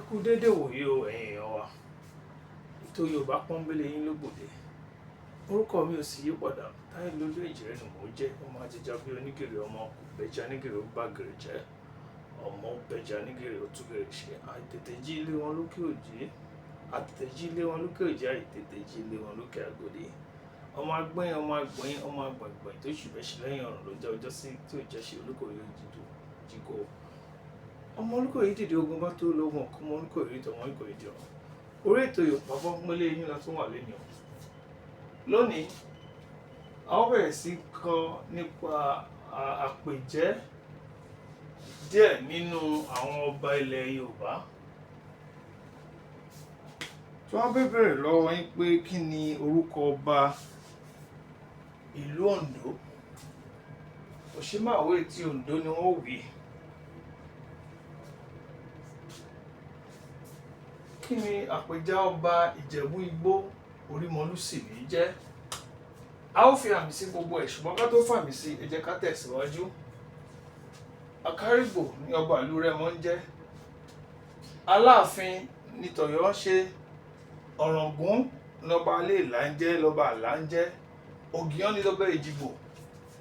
Ẹ kú dédé wòyí o ẹ̀yin èèyàn wa. Ètò Yorùbá Pọ́nbélé yín ló gbòde. Orúkọ mi ò sì yí padà. Táyélolú Èjìrẹ́ ni mò ń jẹ́. Ọmọ àtijọ́ bí onígèrè, ọmọ bẹja nígèrè ó bá gèrè jẹ́. Ọmọ bẹja nígèrè ó tún gèrè ṣe. Àìtètè jí ilé wọn lókè òjì. Àtètè jí ilé wọn lókè òjì. Àìtètè jí ilé wọn lókè àgòdì. Ọmọ agbẹ́yìn, ọmọ agbọ̀yìn, ọmọ agbọ̀ngbọ̀n tó ṣùbẹ́ṣì lẹ́yìn ọ̀run ló jẹ́ ọjọ́ sí tí ò jẹ́ ṣe Olúkòyí jíkó. Ọmọ Olúkòyí dìde ogun bá tó lógun ọkọ ọmọ Olúkòyí tó ọmọ Olúkòyí di ọ̀run. Orí ètò Yorùbá Pọ́nbélé yín la tún wà lẹ́nu. Lónìí a ó bẹ̀rẹ̀ sí kọ́ nípa àpèjẹ́ díẹ̀ nínú àwọn ọba ilẹ̀ Yorùbá. Tí wọ́n bá bẹ̀rẹ̀ lọ́wọ́ yín pé kí ni orúkọ ọba ìlú Oǹdó, Òṣìmáwé ti Oǹdó ni wọ́n wí. Kí ni àpèjá ọba Ìjẹ̀bú Igbó Orímọlúsì jẹ́? A ó fi àmì sí gbogbo ẹ̀, ṣùgbọ́n ká tó fàmì sí ẹ jẹ́ ká tẹ̀síwájú. Àkárìgbò ni ọba ìlú Rẹ́mọ ń jẹ́. Aláàfin ni tọ̀yọ́ ń ṣe. Ọ̀ràngún lọ́ba Aléèlá ń jẹ́, lọ́ba Àlá ń jẹ́. Ògìyán ni lọ́ba Èjìgbò.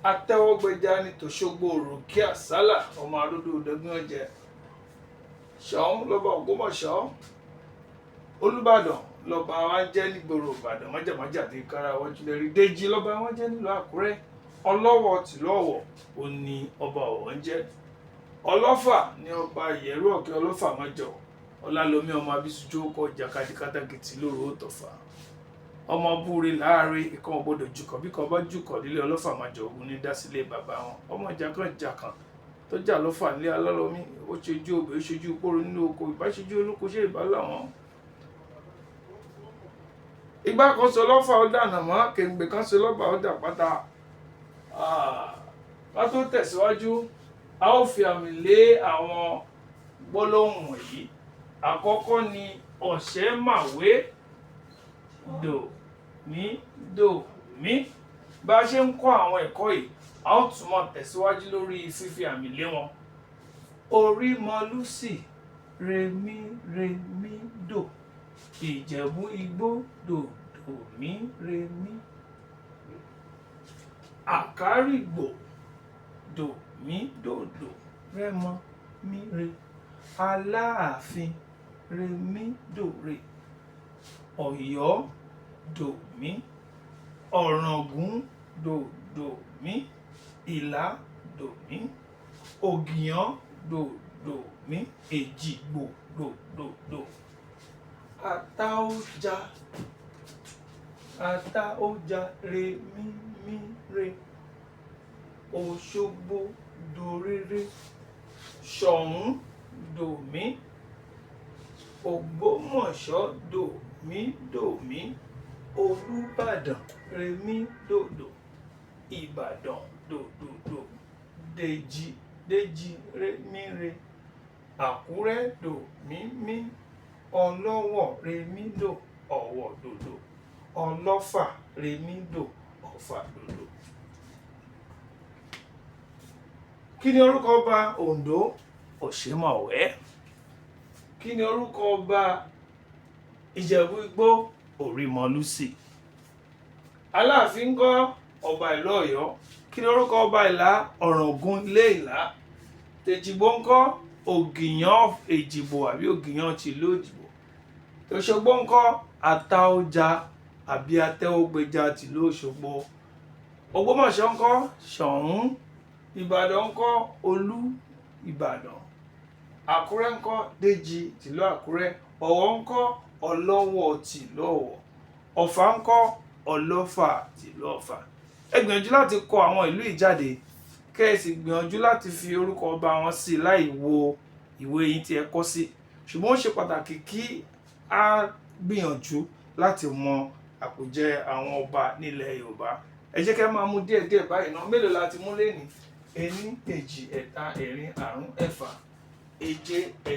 Atẹ́wọ́gbẹja ni tòṣogbo Òròkè Àsálà ọmọ Aródó Dẹ́gbọ́n ọ̀jẹ̀. Ṣọ̀ún lọ́ba Ògbómọ̀ṣọ́. Olúbàdàn lọ́ba wa jẹ́ nígboro Ìbàdàn májàmájà tí kára wájú lẹ́rí. Déjì lọ́ba wa jẹ́ nílùú Àkúrẹ́. Ọlọ́wọ̀ tìlú Ọ̀wọ̀ ò ní ọba Ọ̀wọ̀ ń jẹ́. Ọlọ́fà ni ọba Ìyẹ̀rú Ọ̀kẹ́ Ọlọ́fà májọ. Ọlálọ́mí ọmọ Abísújó kọ jàkadì kátàkìtì lóru Ọ̀tọ̀fà. Ọmọ búre láàrin ìkan ògbódò jùkọ̀ bí kan bá jùkọ̀ nílé Ọlọ́fà májọ ogun ní dásílẹ̀ bàbá wọn. Ọmọ jàkàn tó jà lọ́fà nílé Alálọ́mí ó ṣojú òbí ó ṣojú pòrò nínú oko ìbáṣojú olóko ṣe ìbálà wọn. Ìgbà kan so lọ́fà ó dànà mọ́, kèǹgbè kan so lọ́fà ó dà pátá. Ká tó tẹ̀síwájú, a ó fi àmì lé àwọn gbólóhùn wọ̀nyí. Àkọ́kọ́ ni Ọ̀ṣẹ́màwé dò mí. Bá a ṣe ń kọ́ àwọn ẹ̀kọ́ yìí, a ó tún máa tẹ̀síwájú lórí fífi àmì lé wọn. Orímọlúsì remi dò. Ìjẹ̀bú Igbó dò mí remi. Àkárìgbò dò mí dòdò Rẹ́mọ mí re. Aláàfin remi dòre. Ọ̀yọ́ dò mí. Ọ̀ràngún dò mí. Ìlá dò mí. Ògìyán dò mí. Èjìgbò dò. Àtaọ́jà remi re. Òṣogbo dòrere. Ṣọ̀ún dò mí. Ògbómọ̀ṣọ́ dò mí. Olúbàdàn remi dòdò. Ìbàdàn dò. Déjì remi re. Àkúrẹ́ dò mí. Ọlọ́wọ̀ remi dò. Ọ̀wọ̀ dòdò. Ọlọ́fà remi dò. Ọ̀fà dòdò. Kí ni orúkọ ọba Oǹdó? Òṣìmáwé. Kí ni orúkọ ọba Ìjẹ̀bú Igbó? Orímọlúsì. Aláàfin ńkọ́? Ọba ìlú Ọ̀yọ́. Kí ni orúkọ ọba Ìlá? Ọ̀ràngún ilé Ìlá. Tèjìgbò ńkọ́? Ògìyán Èjìgbò àbí Ògìyán ti ìlú Èjìgbò. Òṣogbo ńkọ́? Àtaọ́jà àbí Atẹ́wọ́gbẹja ti ìlú Òṣogbo. Ògbómọ̀ṣọ́ ńkọ́? Ṣọ̀ún. Ìbàdàn ńkọ́? Olú Ìbàdàn. Àkúrẹ́ ńkọ́? Déjì tìlú Àkúrẹ́. Ọ̀wọ̀ ńkọ́? Ọlọ́wọ̀ tìlú Ọ̀wọ̀. Ọ̀fà ńkọ́? Ọlọ́fà tìlú Ọ̀fà. Ẹ gbìyànjú láti kọ àwọn ìlú yìí jáde, kẹ́ ẹ sì gbìyànjú láti fi orúkọ ọba wọn sí láì wo ìwé yín tí ẹ kọ sí. Ṣùgbọ́n ó ṣe pàtàkì kí a gbìyànjú láti mọ àpèjẹ àwọn ọba nílẹ̀ Yorùbá. Ẹ jẹ́ kí a máa mú díẹ̀díẹ̀ báyìí náà. Mélòó la ti mú lénìí? 1, 2, 3, 4, 5, 6, 7, 8,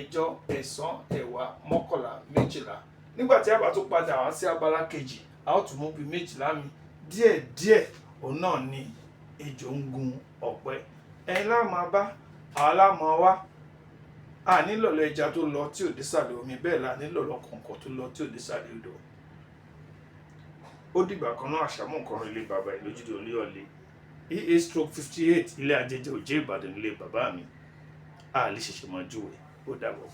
9, 10, 11, 12. Nígbà tí a bá tún padà wá sí abala kejì, a ó tún mú bí 12 mi. Díẹ̀díẹ̀ òun náà ni ejò ń gun ọ̀pẹ. Ẹ̀yin la máa bá, àwa la máa wá. a nílò lọ ẹja tó lọ tí ò dé sàlẹ̀ omi, bẹ́ẹ̀ la nílò lọ kọ̀ǹkọ̀ tó lọ tí ò dé sàlẹ̀ odò. Ó dìgbà kan náà àṣàmú nǹkan ilé bàbá ẹ̀ lójúde Olúyọ̀lé. EA/58 ilé Ajẹjẹ Òjé Ìbàdàn ilé bàbá mi. A lè ṣẹ̀ṣẹ̀ máa júwe. Ó dàbọ̀.